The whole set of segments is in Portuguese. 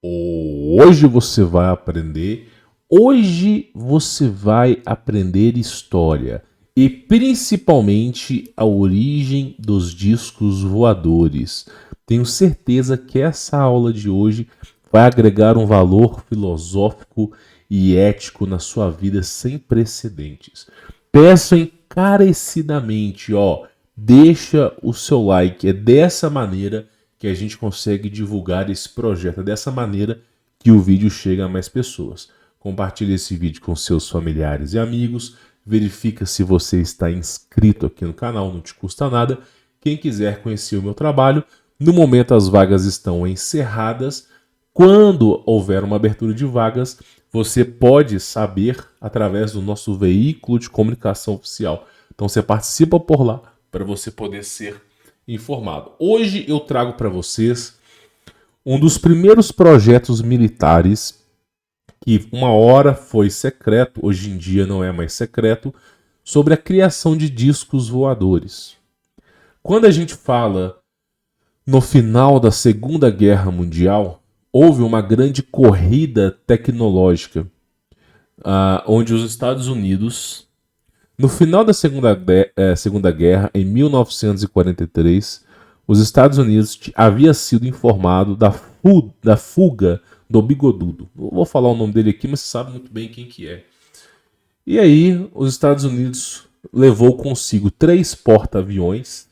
Hoje você vai aprender. Hoje você vai aprender história e principalmente a origem dos discos voadores. Tenho certeza que essa aula de hoje vai agregar um valor filosófico e ético na sua vida sem precedentes. Peço encarecidamente, deixa o seu like. É dessa maneira que a gente consegue divulgar esse projeto. É dessa maneira que o vídeo chega a mais pessoas. Compartilhe esse vídeo com seus familiares e amigos. Verifica se você está inscrito aqui no canal, não te custa nada. Quem quiser conhecer o meu trabalho, no momento as vagas estão encerradas. Quando houver uma abertura de vagas, você pode saber através do nosso veículo de comunicação oficial. Então você participa por lá para você poder ser informado. Hoje eu trago para vocês um dos primeiros projetos militares que uma hora foi secreto, hoje em dia não é mais secreto, sobre a criação de discos voadores. Quando a gente fala no final da Segunda Guerra Mundial, houve uma grande corrida tecnológica, onde os Estados Unidos, no final da Segunda Guerra, em 1943, os Estados Unidos havia sido informado da fuga do Bigodudo. Não vou falar o nome dele aqui, mas você sabe muito bem quem que é. E aí, os Estados Unidos levou consigo 3 porta-aviões.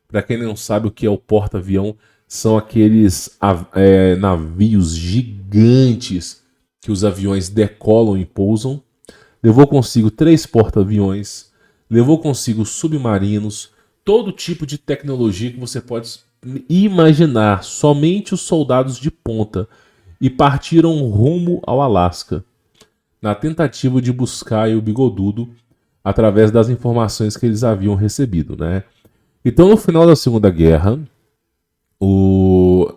Para quem não sabe o que é o porta-avião, são aqueles navios gigantes que os aviões decolam e pousam. Levou consigo 3 porta-aviões, levou consigo submarinos, todo tipo de tecnologia que você pode imaginar, somente os soldados de ponta, e partiram rumo ao Alasca, na tentativa de buscar o Bigodudo através das informações que eles haviam recebido, né? Então, no final da Segunda Guerra,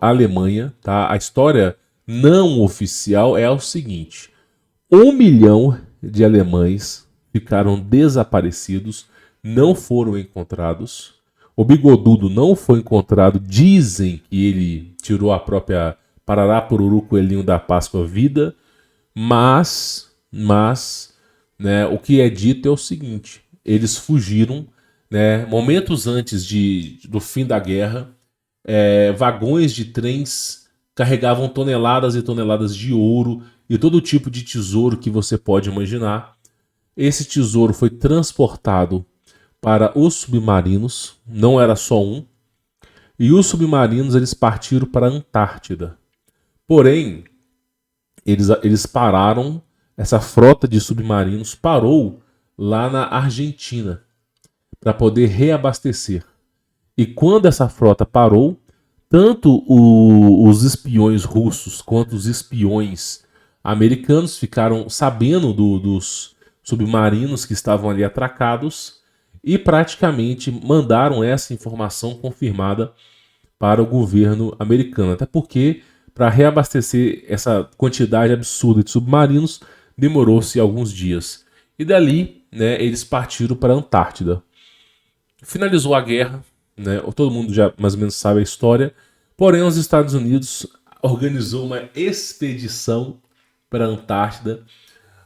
a Alemanha, tá? A história não oficial é o seguinte: 1 milhão de alemães ficaram desaparecidos, não foram encontrados. O Bigodudo não foi encontrado. Dizem que ele tirou a própria Parará, Pururu, Coelhinho da Páscoa vida, mas né, o que é dito é o seguinte: eles fugiram, né, momentos antes do fim da guerra. Vagões de trens carregavam toneladas e toneladas de ouro e todo tipo de tesouro que você pode imaginar. Esse tesouro foi transportado para os submarinos, não era só um, e os submarinos eles partiram para a Antártida. Porém, eles pararam, essa frota de submarinos parou lá na Argentina para poder reabastecer. E quando essa frota parou, tanto os espiões russos quanto os espiões americanos ficaram sabendo dos submarinos que estavam ali atracados e praticamente mandaram essa informação confirmada para o governo americano. Até porque, para reabastecer essa quantidade absurda de submarinos, demorou-se alguns dias. E dali, né, eles partiram para a Antártida. Finalizou a guerra, né, todo mundo já mais ou menos sabe a história, porém os Estados Unidos organizou uma expedição para a Antártida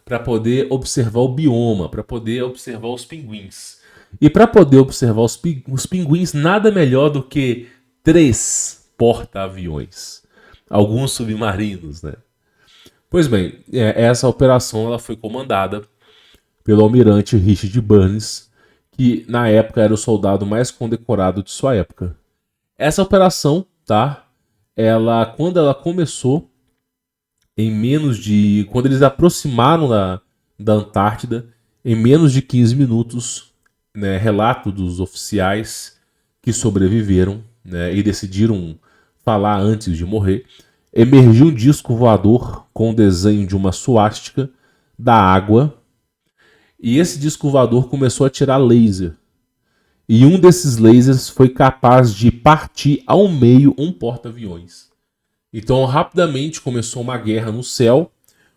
para poder observar o bioma, para poder observar os pinguins. E para poder observar os pinguins, nada melhor do que 3 porta-aviões, alguns submarinos, né? Pois bem, essa operação ela foi comandada pelo almirante Richard Burns, que na época era o soldado mais condecorado de sua época. Essa operação, tá? Quando ela começou, quando eles aproximaram da Antártida, em menos de 15 minutos, né, relato dos oficiais que sobreviveram, né, e decidiram falar antes de morrer, emergiu um disco voador com o desenho de uma suástica da água. E esse disco voador começou a tirar laser. E um desses lasers foi capaz de partir ao meio um porta-aviões. Então, rapidamente começou uma guerra no céu,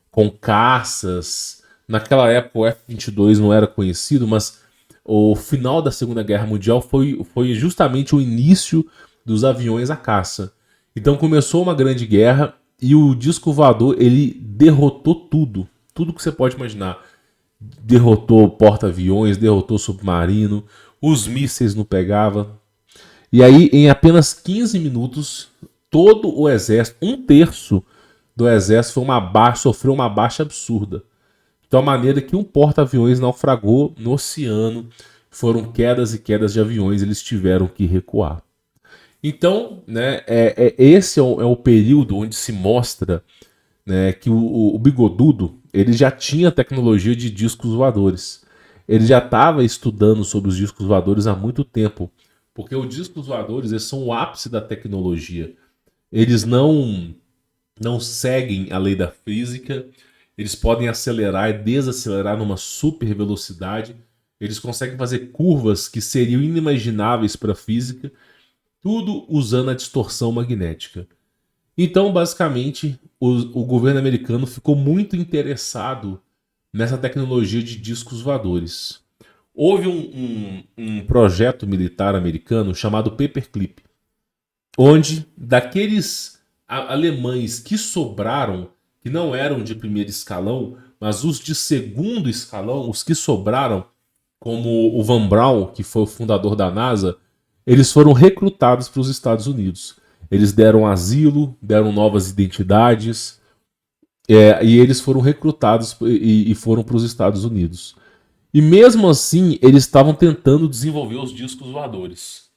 com caças. Naquela época, o F-22 não era conhecido, mas o final da Segunda Guerra Mundial foi justamente o início dos aviões à caça. Então, começou uma grande guerra E o disco voador, ele derrotou tudo. Tudo que você pode imaginar. Derrotou porta-aviões, derrotou submarino, os mísseis não pegavam. E aí, em apenas 15 minutos, todo o exército, um terço do exército sofreu uma baixa absurda. De tal maneira que um porta-aviões naufragou no oceano, foram quedas e quedas de aviões, eles tiveram que recuar. Então, né, esse é o período onde se mostra, né, que o Bigodudo ele já tinha tecnologia de discos voadores. Ele já estava estudando sobre os discos voadores há muito tempo, porque os discos voadores eles são o ápice da tecnologia. Eles não seguem a lei da física, eles podem acelerar e desacelerar numa super velocidade, eles conseguem fazer curvas que seriam inimagináveis para a física, tudo usando a distorção magnética. Então, basicamente, o governo americano ficou muito interessado nessa tecnologia de discos voadores. Houve um projeto militar americano chamado Paperclip, onde daqueles alemães que sobraram, que não eram de primeiro escalão, mas os de segundo escalão, os que sobraram, como o Von Braun, que foi o fundador da NASA, eles foram recrutados para os Estados Unidos. Eles deram asilo, deram novas identidades, e eles foram recrutados e foram para os Estados Unidos. E mesmo assim, eles estavam tentando desenvolver os discos voadores.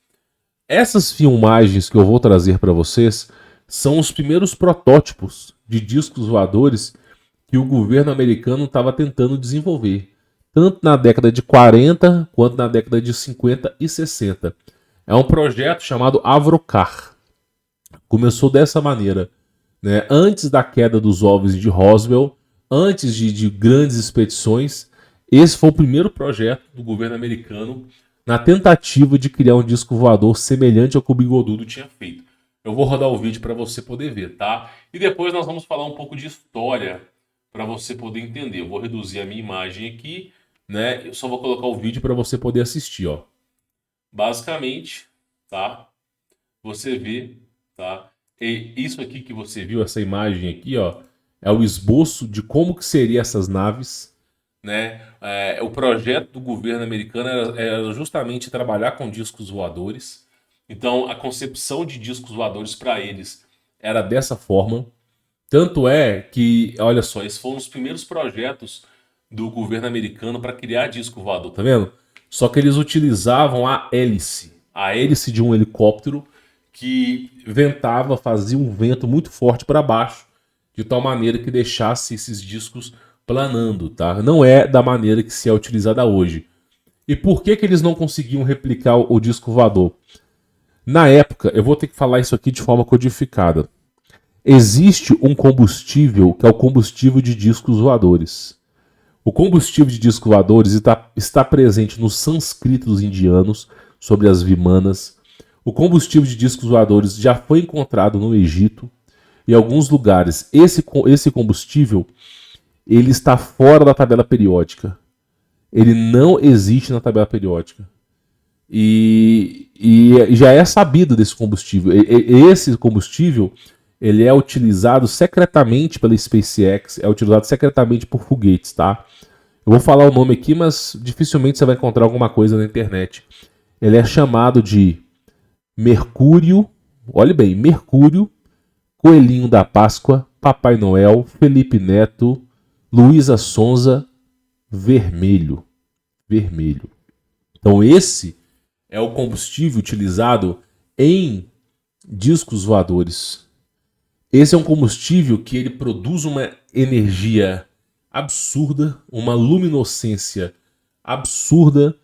Essas filmagens que eu vou trazer para vocês são os primeiros protótipos de discos voadores que o governo americano estava tentando desenvolver, tanto na década de 40 quanto na década de 50 e 60. É um projeto chamado Avrocar. Começou dessa maneira, né? Antes da queda dos ovos de Roswell, antes de grandes expedições, esse foi o primeiro projeto do governo americano na tentativa de criar um disco voador semelhante ao que o Bigodudo tinha feito. Eu vou rodar o vídeo para você poder ver, tá? E depois nós vamos falar um pouco de história para você poder entender. Eu vou reduzir a minha imagem aqui, né? Eu só vou colocar o vídeo para você poder assistir, ó. Basicamente, tá? Você vê, tá? E isso aqui que você viu, essa imagem aqui, ó, é o esboço de como que seriam essas naves, né? O projeto do governo americano era justamente trabalhar com discos voadores. Então, a concepção de discos voadores para eles era dessa forma. Tanto é que, olha só, esses foram os primeiros projetos do governo americano para criar disco voador, tá vendo? Só que eles utilizavam a hélice de um helicóptero que ventava, fazia um vento muito forte para baixo, de tal maneira que deixasse esses discos planando, tá? Não é da maneira que se é utilizada hoje. E por que eles não conseguiam replicar o disco voador? Na época, eu vou ter que falar isso aqui de forma codificada. Existe um combustível que é o combustível de discos voadores. O combustível de discos voadores está presente no sânscrito dos indianos, sobre as vimanas. O combustível de discos voadores já foi encontrado no Egito. Em alguns lugares, esse combustível ele está fora da tabela periódica. Ele não existe na tabela periódica. E já é sabido desse combustível. Esse combustível ele é utilizado secretamente pela SpaceX, é utilizado secretamente por foguetes, tá? Eu vou falar o nome aqui, mas dificilmente você vai encontrar alguma coisa na internet. Ele é chamado de Mercúrio, olhe bem, Mercúrio, Coelhinho da Páscoa, Papai Noel, Felipe Neto, Luísa Sonza, Vermelho. Vermelho. Então esse é o combustível utilizado em discos voadores. Esse é um combustível que ele produz uma energia absurda, uma luminescência absurda,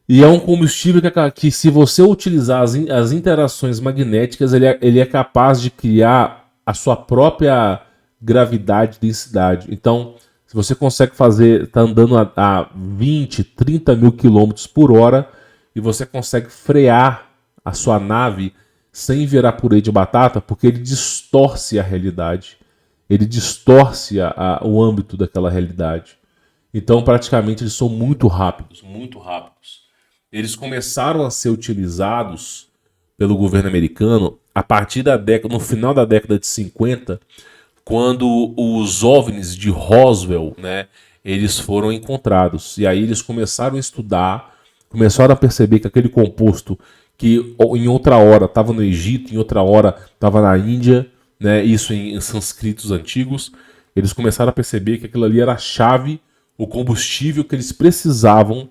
e é um combustível que se você utilizar as interações magnéticas, ele é capaz de criar a sua própria gravidade e densidade. Então, se você consegue tá andando a 20, 30 mil quilômetros por hora, e você consegue frear a sua nave sem virar purê de batata, porque ele distorce a realidade. Ele distorce o âmbito daquela realidade. Então, praticamente, eles são muito rápidos, muito rápidos. Eles começaram a ser utilizados pelo governo americano a partir da década, no final da década de 50, quando os OVNIs de Roswell, né, eles foram encontrados. E aí eles começaram a estudar, começaram a perceber que aquele composto que em outra hora estava no Egito, em outra hora estava na Índia, né, isso em sânscritos antigos, eles começaram a perceber que aquilo ali era a chave, o combustível que eles precisavam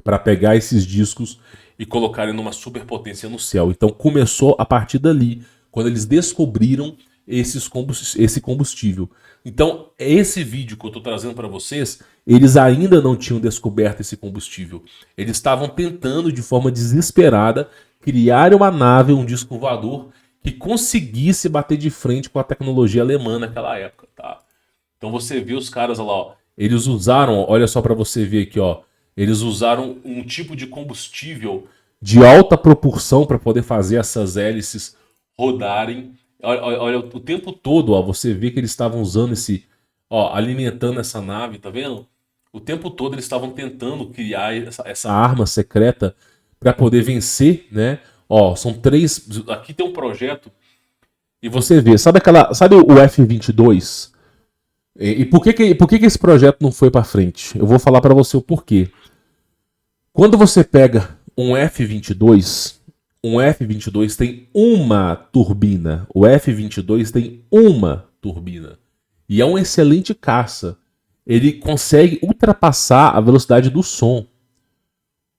para pegar esses discos e colocarem numa superpotência no céu. Então começou a partir dali, quando eles descobriram esse combustível. Então, esse vídeo que eu estou trazendo para vocês, eles ainda não tinham descoberto esse combustível. Eles estavam tentando, de forma desesperada, criar uma nave, um disco voador, que conseguisse bater de frente com a tecnologia alemã naquela época. Tá? Então você vê os caras lá, ó, eles usaram, olha só para você ver aqui, ó, eles usaram um tipo de combustível de alta propulsão para poder fazer essas hélices rodarem. Olha, o tempo todo, ó, você vê que eles estavam usando esse, ó, alimentando essa nave, tá vendo? O tempo todo eles estavam tentando criar essa arma secreta para poder vencer, né? Ó, são 3, aqui tem um projeto e você vê, sabe o F-22? E por que esse projeto não foi para frente? Eu vou falar para você o porquê. Quando você pega um F-22 tem uma turbina. O F-22 tem uma turbina. E é um excelente caça. Ele consegue ultrapassar a velocidade do som.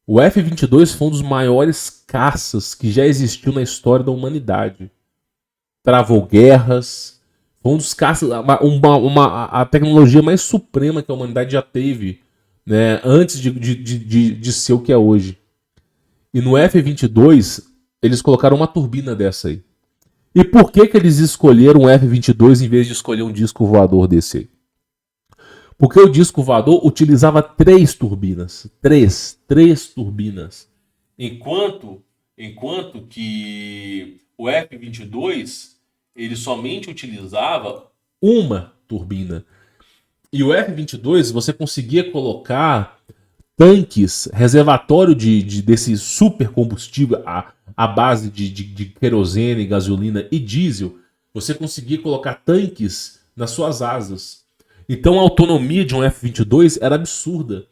O F-22 foi um dos maiores caças que já existiu na história da humanidade. Travou guerras. Foi um dos caças, a tecnologia mais suprema que a humanidade já teve, né, antes de ser o que é hoje. E no F-22, eles colocaram uma turbina dessa aí. E por que eles escolheram o F-22 em vez de escolher um disco voador desse aí? Porque o disco voador utilizava 3 turbinas. 3 turbinas. Enquanto que o F-22, ele somente utilizava uma turbina. E o F-22, você conseguia colocar tanques, reservatório desse super combustível à base de querosene, gasolina e diesel, você conseguia colocar tanques nas suas asas. Então a autonomia de um F-22 era absurda.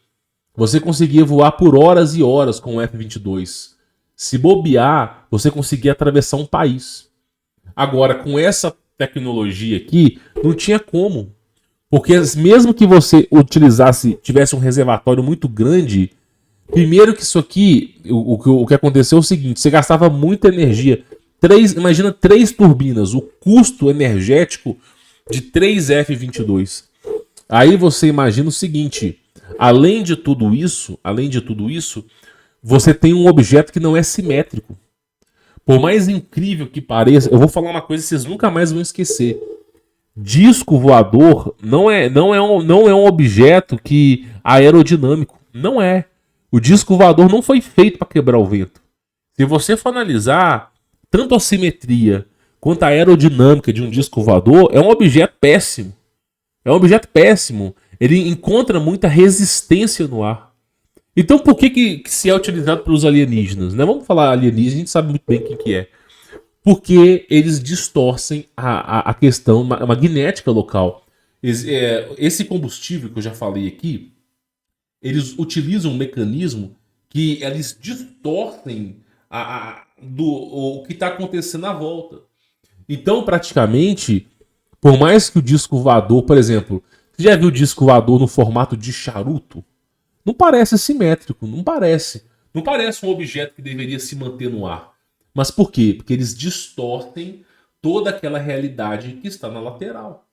Você conseguia voar por horas e horas com o F-22. Se bobear, você conseguia atravessar um país. Agora, com essa tecnologia aqui, não tinha como. Porque mesmo que você tivesse um reservatório muito grande, primeiro que isso aqui, o que aconteceu é o seguinte, você gastava muita energia. Imagina 3 turbinas, o custo energético de 3 F-22. Aí você imagina o seguinte, além de tudo isso, você tem um objeto que não é simétrico. Por mais incrível que pareça, eu vou falar uma coisa que vocês nunca mais vão esquecer. Disco voador não é um objeto que aerodinâmico. Não é. O disco voador não foi feito para quebrar o vento. Se você for analisar tanto a simetria quanto a aerodinâmica de um disco voador, é um objeto péssimo. É um objeto péssimo. Ele encontra muita resistência no ar. Então por que se é utilizado pelos alienígenas? Né? Vamos falar alienígenas, a gente sabe muito bem quem que é. Porque eles distorcem a questão magnética local. Esse combustível que eu já falei aqui, eles utilizam um mecanismo que eles distorcem o que está acontecendo à volta. Então, praticamente, por mais que o disco voador, por exemplo, você já viu o disco voador no formato de charuto? Não parece simétrico, não parece. Não parece um objeto que deveria se manter no ar. Mas por quê? Porque eles distorcem toda aquela realidade que está na lateral.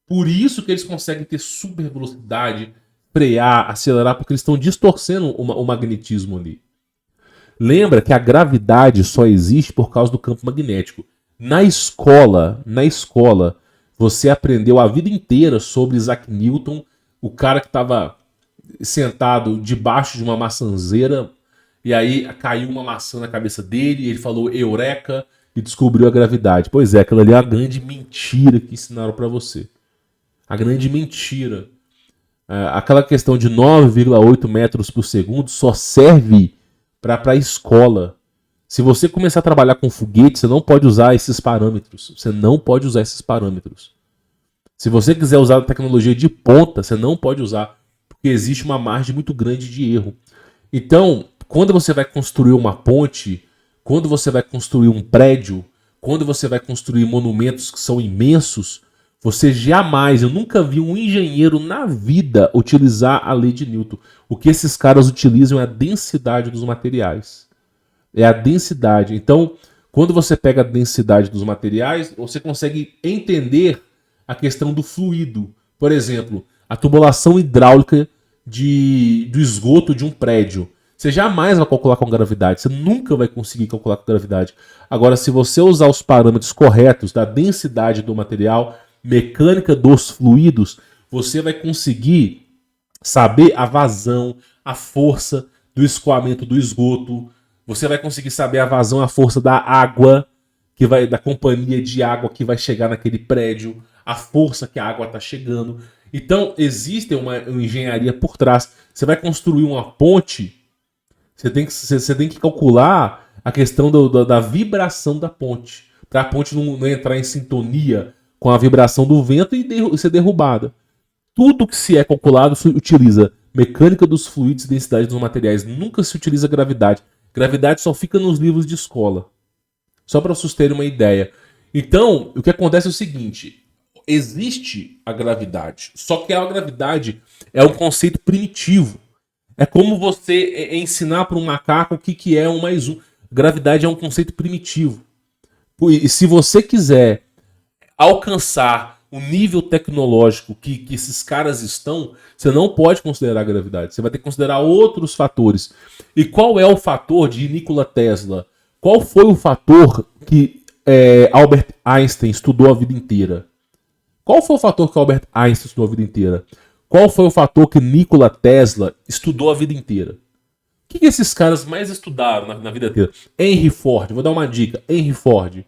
Por isso que eles conseguem ter super velocidade, frear, acelerar, porque eles estão distorcendo o magnetismo ali. Lembra que a gravidade só existe por causa do campo magnético. Na escola, você aprendeu a vida inteira sobre Isaac Newton, o cara que estava sentado debaixo de uma maçanzeira, e aí caiu uma maçã na cabeça dele, e ele falou Eureka e descobriu a gravidade. Pois é, aquela ali é a grande mentira que ensinaram para você. A grande mentira. Aquela questão de 9,8 metros por segundo só serve para a escola. Se você começar a trabalhar com foguete, você não pode usar esses parâmetros. Você não pode usar esses parâmetros. Se você quiser usar a tecnologia de ponta, você não pode usar, porque existe uma margem muito grande de erro. Então, quando você vai construir uma ponte, quando você vai construir um prédio, quando você vai construir monumentos que são imensos, você jamais, eu nunca vi um engenheiro na vida utilizar a lei de Newton. O que esses caras utilizam é a densidade dos materiais. É a densidade. Então, quando você pega a densidade dos materiais, você consegue entender a questão do fluido. Por exemplo, a tubulação hidráulica do esgoto de um prédio. Você jamais vai calcular com gravidade. Você nunca vai conseguir calcular com gravidade. Agora, se você usar os parâmetros corretos da densidade do material, mecânica dos fluidos, você vai conseguir saber a vazão, a força do escoamento do esgoto. Você vai conseguir saber a vazão, a força da água, da companhia de água que vai chegar naquele prédio, a força que a água está chegando. Então, existe uma engenharia por trás. Você vai construir uma ponte, você tem que calcular a questão da vibração da ponte, para a ponte não entrar em sintonia com a vibração do vento e ser derrubada. Tudo que se é calculado se utiliza mecânica dos fluidos e densidade dos materiais. Nunca se utiliza gravidade. Gravidade só fica nos livros de escola. Só para vocês terem uma ideia. Então, o que acontece é o seguinte. Existe a gravidade. Só que a gravidade é um conceito primitivo. É como você ensinar para um macaco o que é 1 mais 1. Gravidade é um conceito primitivo. E se você quiser alcançar o nível tecnológico que esses caras estão, você não pode considerar a gravidade. Você vai ter que considerar outros fatores. E qual é o fator de Nikola Tesla? Qual foi o fator que Albert Einstein estudou a vida inteira? Qual foi o fator que Albert Einstein estudou a vida inteira? Qual foi o fator que Nikola Tesla estudou a vida inteira? O que esses caras mais estudaram na vida inteira? Henry Ford, vou dar uma dica. Henry Ford.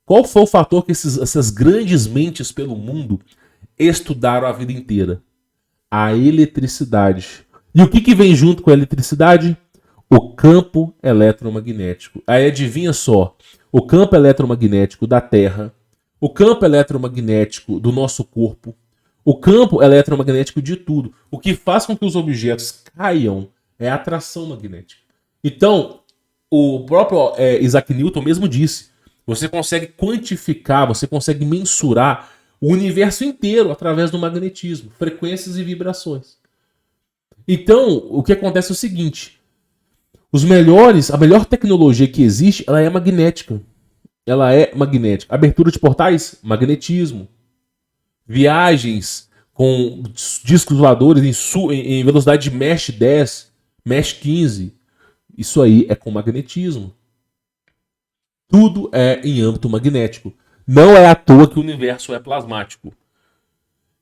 Qual foi o fator que essas grandes mentes pelo mundo estudaram a vida inteira? A eletricidade. E o que vem junto com a eletricidade? O campo eletromagnético. Aí adivinha só, o campo eletromagnético da Terra, o campo eletromagnético do nosso corpo, o campo eletromagnético de tudo. O que faz com que os objetos caiam é a atração magnética. Então, o próprio Isaac Newton mesmo disse, você consegue quantificar, você consegue mensurar o universo inteiro através do magnetismo, frequências e vibrações. Então, o que acontece é o seguinte, a melhor tecnologia que existe, ela é magnética. Ela é magnética. Abertura de portais, magnetismo. Viagens com discos voadores em velocidade de Mach 10, Mach 15. Isso aí é com magnetismo. Tudo é em âmbito magnético. Não é à toa que o universo é plasmático.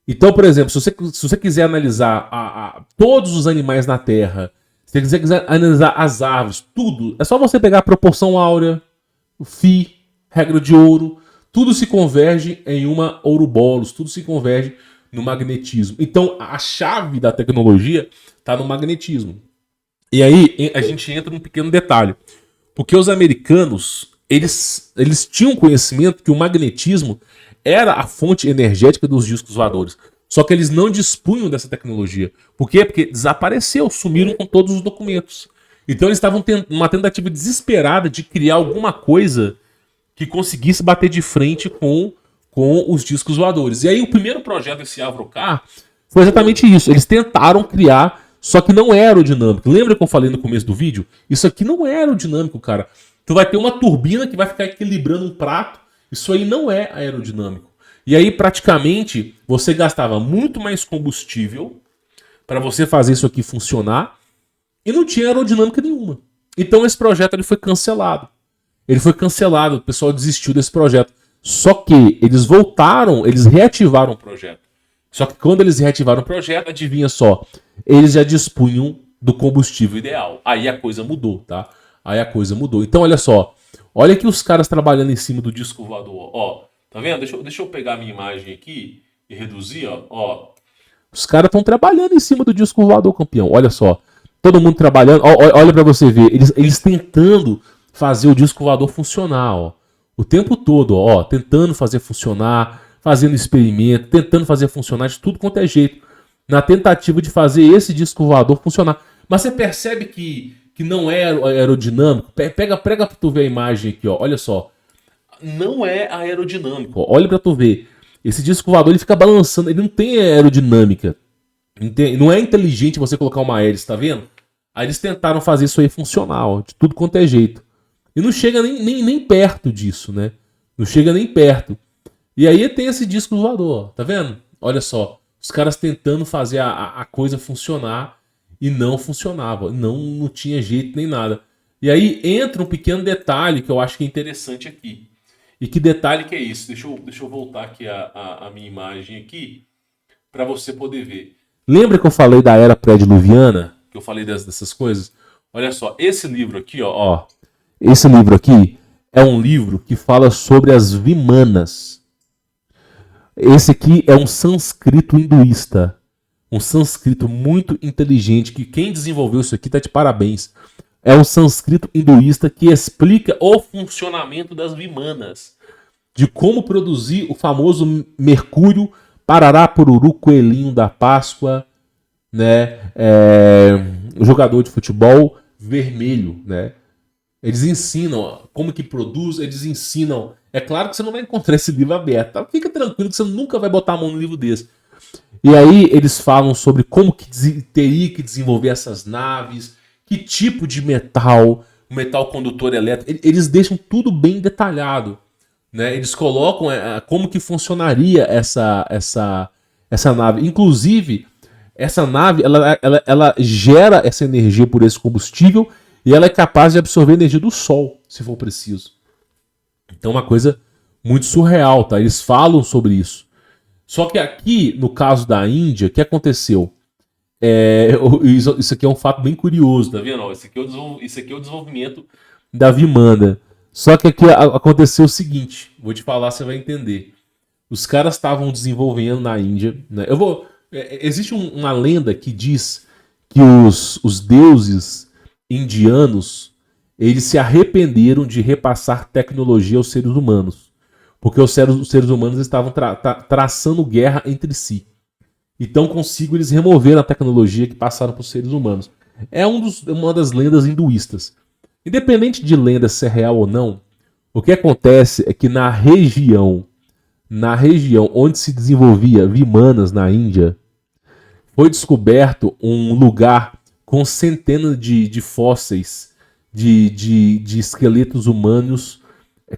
Então, por exemplo, se você quiser analisar todos os animais na Terra, se você quiser analisar as árvores, tudo, é só você pegar a proporção áurea, o Φ, regra de ouro, tudo se converge em uma Ouroboros, tudo se converge no magnetismo. Então, a chave da tecnologia está no magnetismo. E aí, a gente entra num pequeno detalhe. Porque os americanos, eles tinham conhecimento que o magnetismo era a fonte energética dos discos voadores. Só que eles não dispunham dessa tecnologia. Por quê? Porque desapareceu, sumiram com todos os documentos. Então eles estavam numa tentativa desesperada de criar alguma coisa que conseguisse bater de frente com os discos voadores. E aí o primeiro projeto desse Avrocar foi exatamente isso. Eles tentaram criar, só que não é aerodinâmico. Lembra que eu falei no começo do vídeo? Isso aqui não é aerodinâmico, cara. Tu vai ter uma turbina que vai ficar equilibrando um prato. Isso aí não é aerodinâmico. E aí, praticamente, você gastava muito mais combustível para você fazer isso aqui funcionar e não tinha aerodinâmica nenhuma. Então, esse projeto ele foi cancelado. O pessoal desistiu desse projeto. Só que eles reativaram o projeto. Só que quando eles reativaram o projeto, adivinha só, eles já dispunham do combustível ideal. Aí a coisa mudou, tá? Então, olha só. Olha aqui os caras trabalhando em cima do disco voador, ó. Tá vendo? Deixa eu pegar a minha imagem aqui e reduzir, ó. Os caras estão trabalhando em cima do disco voador, campeão. Olha só. Todo mundo trabalhando. Olha pra você ver. Eles tentando fazer o disco voador funcionar, ó. O tempo todo, ó, tentando fazer funcionar, fazendo experimento, tentando fazer funcionar de tudo quanto é jeito, na tentativa de fazer esse disco voador funcionar. Mas você percebe que não é aerodinâmico? Pega pra tu ver a imagem aqui, ó. Olha só. Não é aerodinâmico. Ó. Olha pra tu ver. Esse disco voador ele fica balançando, ele não tem aerodinâmica. Não é inteligente você colocar uma hélice, tá vendo? Aí eles tentaram fazer isso aí funcional, de tudo quanto é jeito. E não chega nem perto disso, né? Não chega nem perto. E aí tem esse disco voador, tá vendo? Olha só, os caras tentando fazer a coisa funcionar e não funcionava. Não tinha jeito nem nada. E aí entra um pequeno detalhe que eu acho que é interessante aqui. E que detalhe que é isso? Deixa eu voltar aqui a minha imagem aqui para você poder ver. Lembra que eu falei da era pré-diluviana? Que eu falei dessas coisas? Olha só, esse livro aqui, ó. Esse livro aqui é um livro que fala sobre as Vimanas. Esse aqui é um sânscrito hinduísta. Um sânscrito muito inteligente, que quem desenvolveu isso aqui tá de parabéns. É um sânscrito hinduísta que explica o funcionamento das Vimanas. De como produzir o famoso Mercúrio, Parará, Pururu, Coelhinho da Páscoa, né? O jogador de futebol vermelho, né? Eles ensinam como que produz, eles ensinam. É claro que você não vai encontrar esse livro aberto, tá? Fica tranquilo que você nunca vai botar a mão no livro desse. E aí eles falam sobre como que teria que desenvolver essas naves, que tipo de metal, metal condutor elétrico. Eles deixam tudo bem detalhado, né? Eles colocam como que funcionaria essa nave. Inclusive, essa nave ela gera essa energia por esse combustível e ela é capaz de absorver a energia do Sol, se for preciso. Então é uma coisa muito surreal, tá? Eles falam sobre isso. Só que aqui, no caso da Índia, o que aconteceu? Isso aqui é um fato bem curioso, tá vendo? Isso aqui é o desenvolvimento da Vimana. Só que aqui aconteceu o seguinte, vou te falar, você vai entender. Os caras estavam desenvolvendo na Índia, né? Existe uma lenda que diz que os deuses indianos, eles se arrependeram de repassar tecnologia aos seres humanos, porque os seres humanos estavam traçando guerra entre si. Então consigo eles removeram a tecnologia que passaram para os seres humanos. É uma das lendas hinduístas. Independente de lenda ser real ou não, o que acontece é que na região onde se desenvolvia Vimanas na Índia, foi descoberto um lugar com centenas de fósseis de esqueletos humanos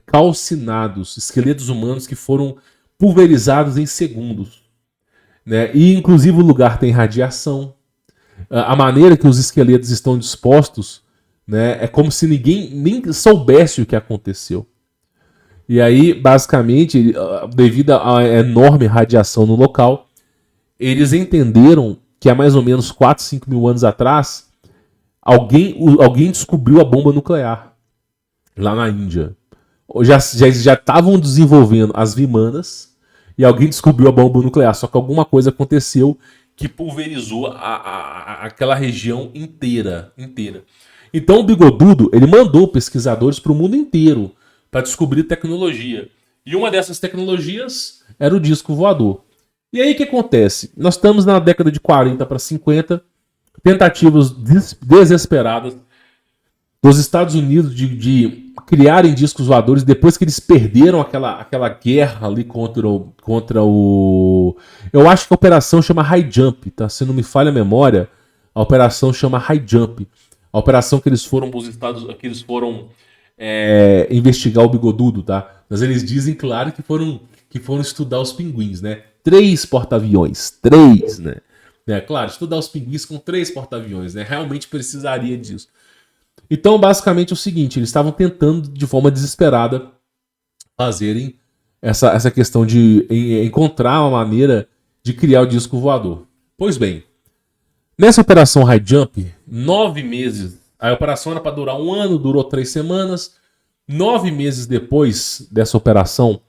calcinados, esqueletos humanos que foram pulverizados em segundos, né? E inclusive o lugar tem radiação. A maneira que os esqueletos estão dispostos, né, é como se ninguém nem soubesse o que aconteceu. E aí, basicamente, devido à enorme radiação no local, eles entenderam que há mais ou menos 4, 5 mil anos atrás, alguém descobriu a bomba nuclear lá na Índia. Já estavam desenvolvendo as Vimanas e alguém descobriu a bomba nuclear. Só que alguma coisa aconteceu que pulverizou aquela região inteira. Então o Bigodudo ele mandou pesquisadores para o mundo inteiro para descobrir tecnologia. E uma dessas tecnologias era o disco voador. E aí o que acontece? Nós estamos na década de 40 para 50, tentativas desesperadas dos Estados Unidos de criarem discos voadores depois que eles perderam aquela guerra ali contra o... Eu acho que a operação chama High Jump, tá? Se não me falha a memória, a operação chama High Jump. A operação que eles foram investigar o Bigodudo, tá? Mas eles dizem, claro, que foram estudar os pinguins, né? 3 porta-aviões. 3, né? Claro, estudar os pinguins com 3 porta-aviões, né? Realmente precisaria disso. Então, basicamente é o seguinte, eles estavam tentando, de forma desesperada, fazerem essa questão de encontrar uma maneira de criar o disco voador. Pois bem, nessa operação High Jump, 9 meses, a operação era para durar 1 ano, durou 3 semanas. 9 meses depois dessa operação,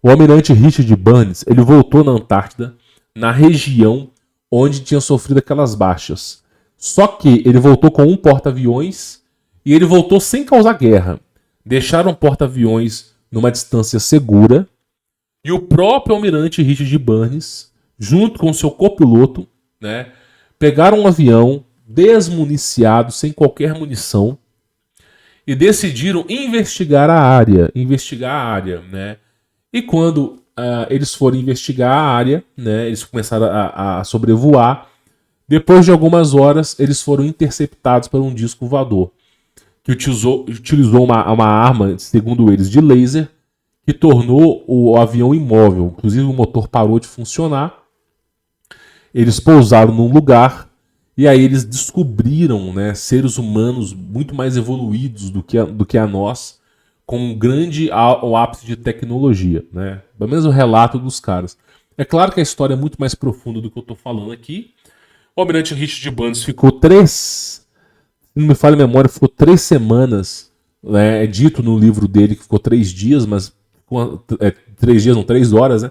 o almirante Richard Burns ele voltou na Antártida, na região onde tinha sofrido aquelas baixas. Só que ele voltou com um porta-aviões e ele voltou sem causar guerra. Deixaram o porta-aviões numa distância segura e o próprio almirante Richard Burns, junto com seu copiloto, né, pegaram um avião desmuniciado, sem qualquer munição, e decidiram investigar a área, né? E quando eles foram investigar a área, né, eles começaram a sobrevoar. Depois de algumas horas, eles foram interceptados por um disco voador, que utilizou uma arma, segundo eles, de laser, que tornou o avião imóvel. Inclusive o motor parou de funcionar. Eles pousaram num lugar e aí eles descobriram, né, seres humanos muito mais evoluídos do que a nós, com um grande ápice de tecnologia, né? Pelo menos o relato dos caras. É claro que a história é muito mais profunda do que eu estou falando aqui. O almirante Richard Burns ficou se não me falha a memória, ficou 3 semanas, né? É dito no livro dele que ficou 3 dias, mas 3 dias, não, 3 horas, né?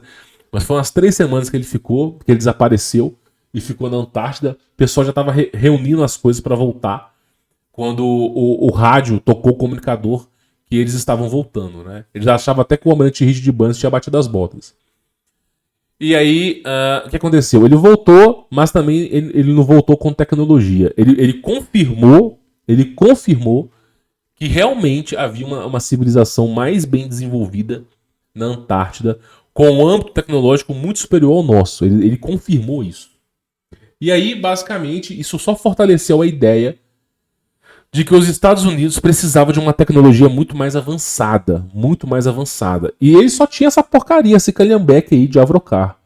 Mas foram as 3 semanas que ele ficou, que ele desapareceu e ficou na Antártida. O pessoal já estava reunindo as coisas para voltar quando o rádio tocou o comunicador que eles estavam voltando, né? Eles achavam até que o almirante Richard Burns tinha batido as botas. E aí, o que aconteceu? Ele voltou, mas também ele não voltou com tecnologia. Ele confirmou que realmente havia uma civilização mais bem desenvolvida na Antártida, com um âmbito tecnológico muito superior ao nosso. Ele confirmou isso. E aí, basicamente, isso só fortaleceu a ideia de que os Estados Unidos precisavam de uma tecnologia muito mais avançada. Muito mais avançada. E ele só tinha essa porcaria, esse calhambeque aí de Avrocar.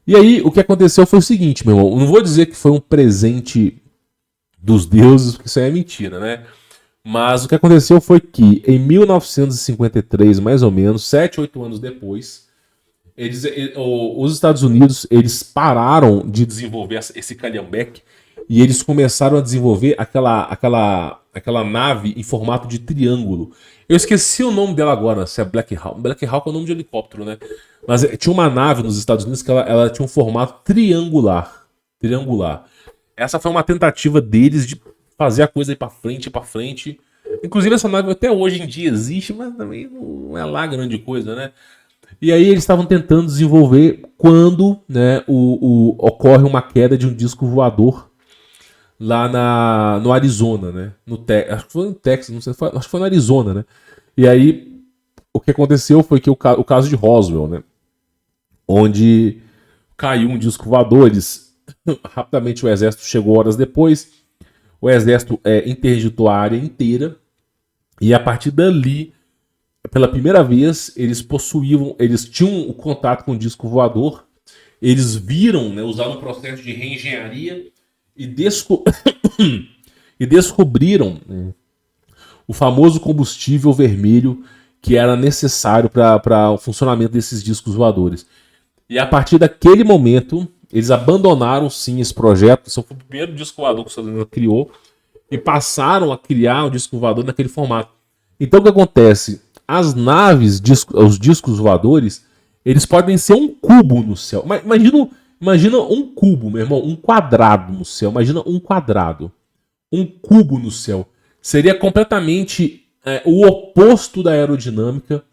E aí, o que aconteceu foi o seguinte, meu irmão. Eu não vou dizer que foi um presente dos deuses, porque isso aí é mentira, né? Mas o que aconteceu foi que, em 1953, mais ou menos, 7, 8 anos depois, os Estados Unidos eles pararam de desenvolver esse calhambeque e eles começaram a desenvolver aquela nave em formato de triângulo. Eu esqueci o nome dela agora, se é Black Hawk. Black Hawk é o nome de helicóptero, né? Mas tinha uma nave nos Estados Unidos que ela tinha um formato triangular. Essa foi uma tentativa deles de fazer a coisa ir pra frente. Inclusive essa nave até hoje em dia existe, mas também não é lá grande coisa, né? E aí eles estavam tentando desenvolver quando, né, ocorre uma queda de um disco voador lá no Arizona, né? Acho que foi no Texas, não sei, acho que foi no Arizona, né? E aí o que aconteceu foi que o caso de Roswell, né? Onde caiu um disco voador, rapidamente o exército chegou horas depois, o exército interditou a área inteira e a partir dali, pela primeira vez, eles tinham o contato com o disco voador, eles viram, né, usaram um processo de reengenharia e descobriram o famoso combustível vermelho que era necessário para o funcionamento desses discos voadores. E a partir daquele momento, eles abandonaram sim esse projeto. Esse foi o primeiro disco voador que o Estados Unidos criou e passaram a criar um disco voador naquele formato. Então o que acontece? As naves, os discos voadores, eles podem ser um cubo no céu. Imagina um cubo, meu irmão, um quadrado no céu. Imagina um quadrado. Um cubo no céu. Seria completamente o oposto da aerodinâmica,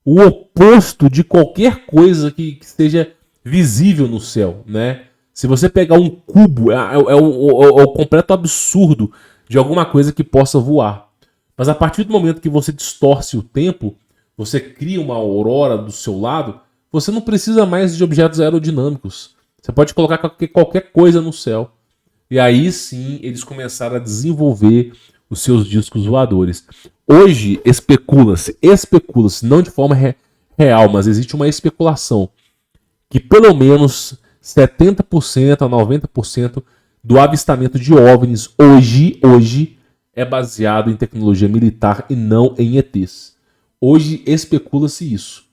o oposto de qualquer coisa que seja visível no céu, né? Se você pegar um cubo, é o completo absurdo de alguma coisa que possa voar. Mas a partir do momento que você distorce o tempo, você cria uma aurora do seu lado, você não precisa mais de objetos aerodinâmicos. Você pode colocar qualquer coisa no céu. E aí sim eles começaram a desenvolver os seus discos voadores. Hoje especula-se, não de forma real, mas existe uma especulação que pelo menos 70% a 90% do avistamento de OVNIs hoje é baseado em tecnologia militar e não em ETs. Hoje especula-se isso,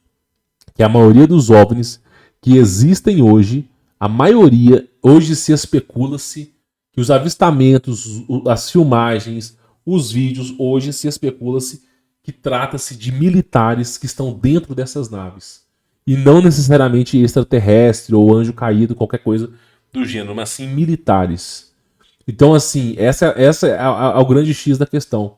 que a maioria dos OVNIs que existem hoje, hoje se especula-se que os avistamentos, as filmagens, os vídeos, hoje se especula-se que trata-se de militares que estão dentro dessas naves. E não necessariamente extraterrestre ou anjo caído, qualquer coisa do gênero, mas sim militares. Então, assim, essa é o grande X da questão.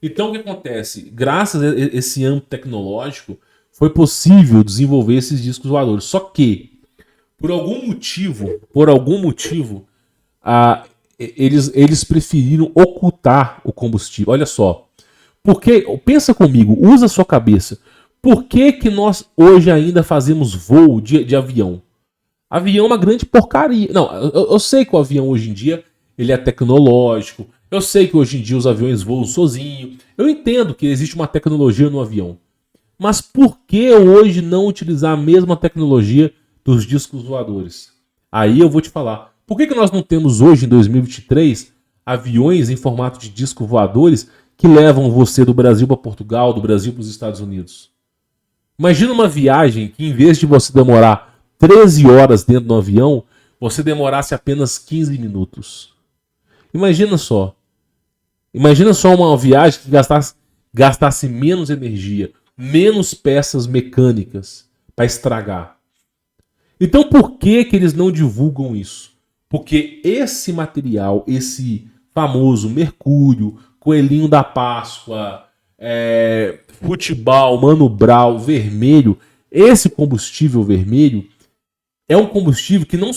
Então o que acontece? Graças a esse âmbito tecnológico, foi possível desenvolver esses discos voadores. Só que, por algum motivo, eles preferiram ocultar o combustível. Olha só. Porque, pensa comigo, usa a sua cabeça. Por que nós hoje ainda fazemos voo de avião? Avião é uma grande porcaria. Não, eu sei que o avião hoje em dia ele é tecnológico. Eu sei que hoje em dia os aviões voam sozinhos. Eu entendo que existe uma tecnologia no avião. Mas por que hoje não utilizar a mesma tecnologia dos discos voadores? Aí eu vou te falar. Por que nós não temos hoje, em 2023, aviões em formato de disco voadores que levam você do Brasil para Portugal, do Brasil para os Estados Unidos? Imagina uma viagem que, em vez de você demorar 13 horas dentro do avião, você demorasse apenas 15 minutos. Imagina só. Imagina só uma viagem que gastasse menos energia, menos peças mecânicas para estragar. Então por que eles não divulgam isso? Porque esse material, esse famoso mercúrio, coelhinho da Páscoa, futebol, Mano Brown, vermelho, esse combustível vermelho é um combustível que não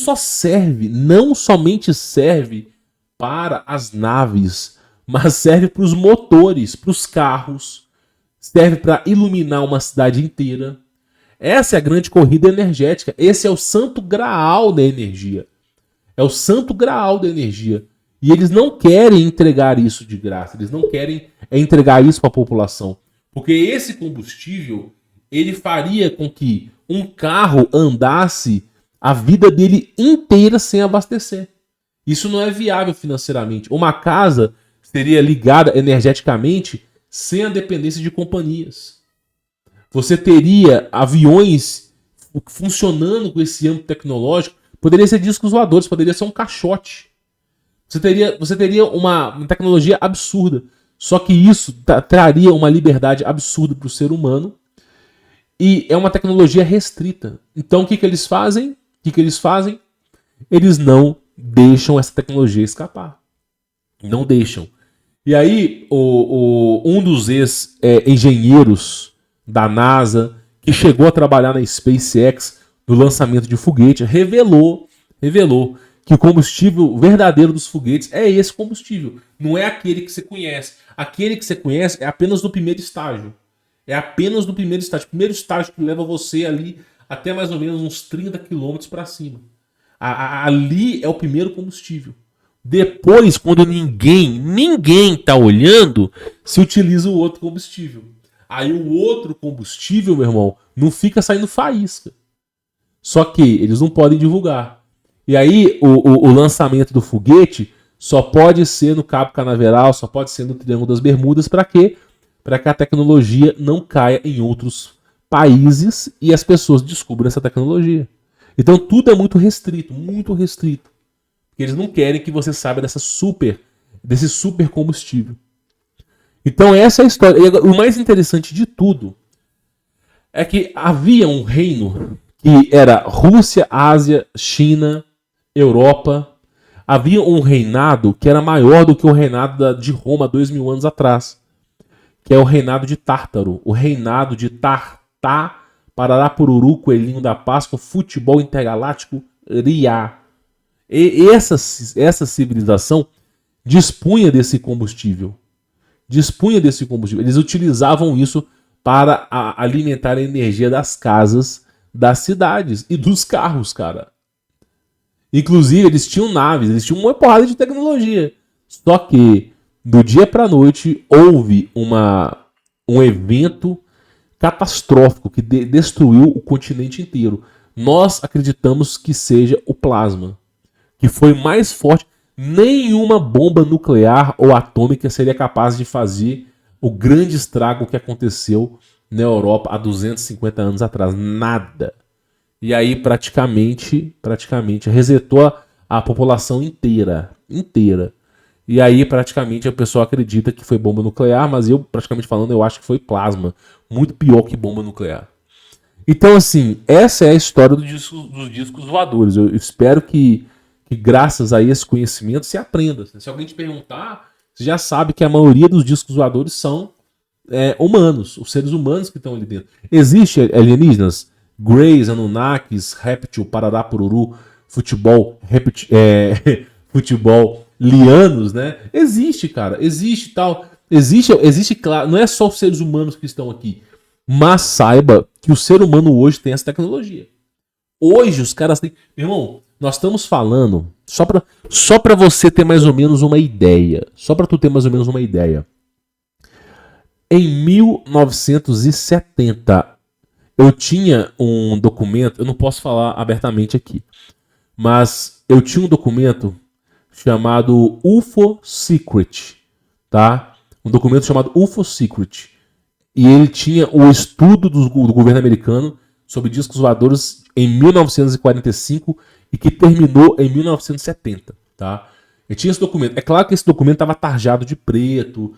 somente serve para as naves, mas serve para os motores, para os carros, serve para iluminar uma cidade inteira. Essa é a grande corrida energética. Esse é o santo graal da energia. É o santo graal da energia. E eles não querem entregar isso de graça. Eles não querem entregar isso para a população. Porque esse combustível, ele faria com que um carro andasse a vida dele inteira sem abastecer. Isso não é viável financeiramente. Uma casa seria ligada energeticamente sem a dependência de companhias. Você teria aviões funcionando com esse âmbito tecnológico. Poderia ser discos voadores, poderia ser um caixote. Você teria uma tecnologia absurda. Só que isso traria uma liberdade absurda para o ser humano. E é uma tecnologia restrita. Então o que eles fazem? Eles não deixam essa tecnologia escapar. Não deixam. E aí, um dos ex-engenheiros da NASA, que chegou a trabalhar na SpaceX no lançamento de foguete, revelou que o combustível verdadeiro dos foguetes é esse combustível. Não é aquele que você conhece. Aquele que você conhece é apenas no primeiro estágio. É apenas no primeiro estágio. O primeiro estágio que leva você ali até mais ou menos uns 30 quilômetros para cima. Ali é o primeiro combustível. Depois, quando ninguém está olhando, se utiliza o outro combustível. Aí o outro combustível, meu irmão, não fica saindo faísca. Só que eles não podem divulgar. E aí o lançamento do foguete só pode ser no Cabo Canaveral, só pode ser no Triângulo das Bermudas. Para quê? Para que a tecnologia não caia em outros países e as pessoas descubram essa tecnologia. Então tudo é muito restrito, muito restrito. Porque eles não querem que você saiba desse super combustível. Então essa é a história. E o mais interessante de tudo é que havia um reino que era Rússia, Ásia, China, Europa. Havia um reinado que era maior do que o reinado de Roma 2000 anos atrás, que é o reinado de Tártaro, o reinado de Tartá, Pararapururu, Coelhinho da Páscoa, Futebol Intergaláctico, Riá. E essa civilização dispunha desse combustível. Eles utilizavam isso para alimentar a energia das casas, das cidades e dos carros, cara. Inclusive, eles tinham naves, eles tinham uma porrada de tecnologia. Só que, do dia para a noite, houve um evento catastrófico que destruiu o continente inteiro. Nós acreditamos que seja o plasma, que foi mais forte. Nenhuma bomba nuclear ou atômica seria capaz de fazer o grande estrago que aconteceu na Europa há 250 anos atrás. Nada. E aí praticamente resetou a população inteira. E aí praticamente a pessoa acredita que foi bomba nuclear, mas eu, praticamente falando, eu acho que foi plasma. Muito pior que bomba nuclear. Então, assim, essa é a história dos discos voadores. Eu espero que graças a esse conhecimento se aprenda. Se alguém te perguntar você já sabe que a maioria dos discos voadores são humanos, os seres humanos que estão ali dentro. Existe alienígenas? Greys, Anunnakis, Réptil, Parará, Pururu, futebol, futebol, lianos, né? Existe, cara, existe tal. Existe, claro, não é só os seres humanos que estão aqui. Mas saiba que o ser humano hoje tem essa tecnologia. Hoje os caras têm. Meu irmão, nós estamos falando. Só pra você ter mais ou menos uma ideia. Só pra tu ter mais ou menos uma ideia. Em 1970, eu tinha um documento. Eu não posso falar abertamente aqui. Mas eu tinha um documento chamado UFO Secret. Tá? Um documento chamado UFO Secret. E ele tinha o estudo do governo americano sobre discos voadores em 1945 e que terminou em 1970, tá? Eu tinha esse documento. É claro que esse documento estava tarjado de preto,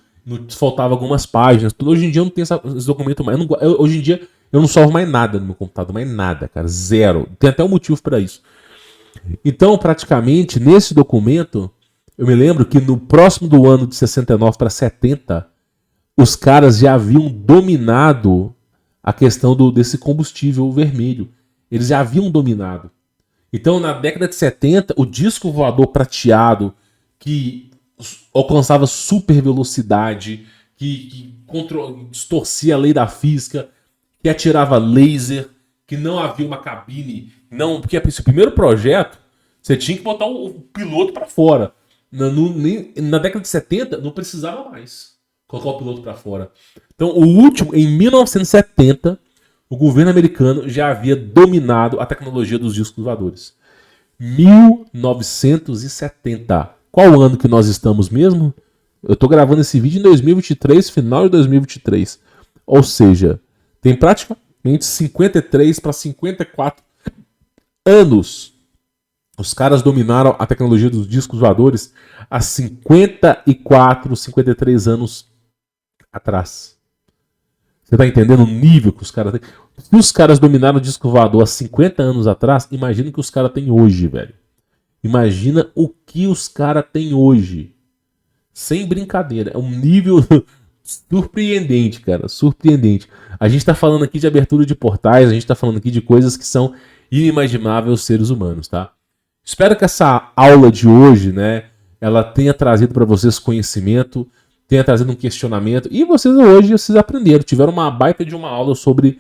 faltava algumas páginas. Tudo. Hoje em dia eu não tenho esse documento mais. Hoje em dia eu não salvo mais nada no meu computador, mais nada, cara, zero. Tem até um motivo para isso. Então, praticamente, nesse documento, eu me lembro que no próximo do ano de 69 para 70, os caras já haviam dominado a questão desse combustível vermelho. Eles já haviam dominado. Então, na década de 70, o disco voador prateado, que alcançava super velocidade, que distorcia a lei da física, que atirava laser, que não havia uma cabine. Não, porque esse primeiro projeto, você tinha que botar o piloto para fora. Na década de 70, não precisava mais colocar o piloto para fora. Então, o último, em 1970, o governo americano já havia dominado a tecnologia dos discos voadores. 1970. Qual ano que nós estamos mesmo? Eu estou gravando esse vídeo em 2023, final de 2023. Ou seja, tem praticamente 53 para 54 anos. Os caras dominaram a tecnologia dos discos voadores há 54, 53 anos atrás. Você tá entendendo o nível que os caras têm? Se os caras dominaram o disco voador há 50 anos atrás, imagina o que os caras têm hoje, velho. Imagina o que os caras têm hoje. Sem brincadeira. É um nível surpreendente, cara. Surpreendente. A gente tá falando aqui de abertura de portais, a gente tá falando aqui de coisas que são inimagináveis aos seres humanos, tá? Espero que essa aula de hoje, né, ela tenha trazido para vocês conhecimento, tenha trazido um questionamento. E vocês hoje aprenderam, tiveram uma baita de uma aula sobre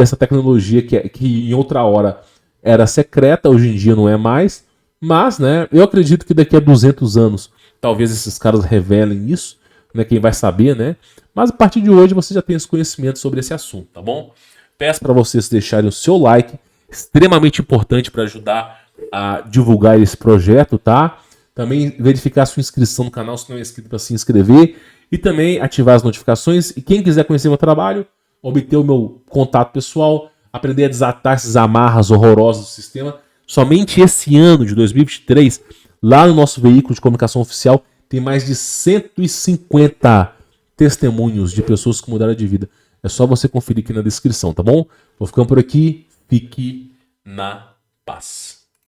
essa tecnologia que em outra hora era secreta, hoje em dia não é mais. Mas, né, eu acredito que daqui a 200 anos talvez esses caras revelem isso, né, quem vai saber, né? Mas a partir de hoje você já tem esse conhecimento sobre esse assunto, tá bom? Peço para vocês deixarem o seu like, extremamente importante para ajudar a divulgar esse projeto, tá? Também verificar a sua inscrição no canal, se não é inscrito, para se inscrever. E também ativar as notificações. E quem quiser conhecer meu trabalho, obter o meu contato pessoal, aprender a desatar essas amarras horrorosas do sistema. Somente esse ano de 2023, lá no nosso veículo de comunicação oficial, tem mais de 150 testemunhos de pessoas que mudaram de vida. É só você conferir aqui na descrição, tá bom? Vou ficando por aqui. Fique na paz.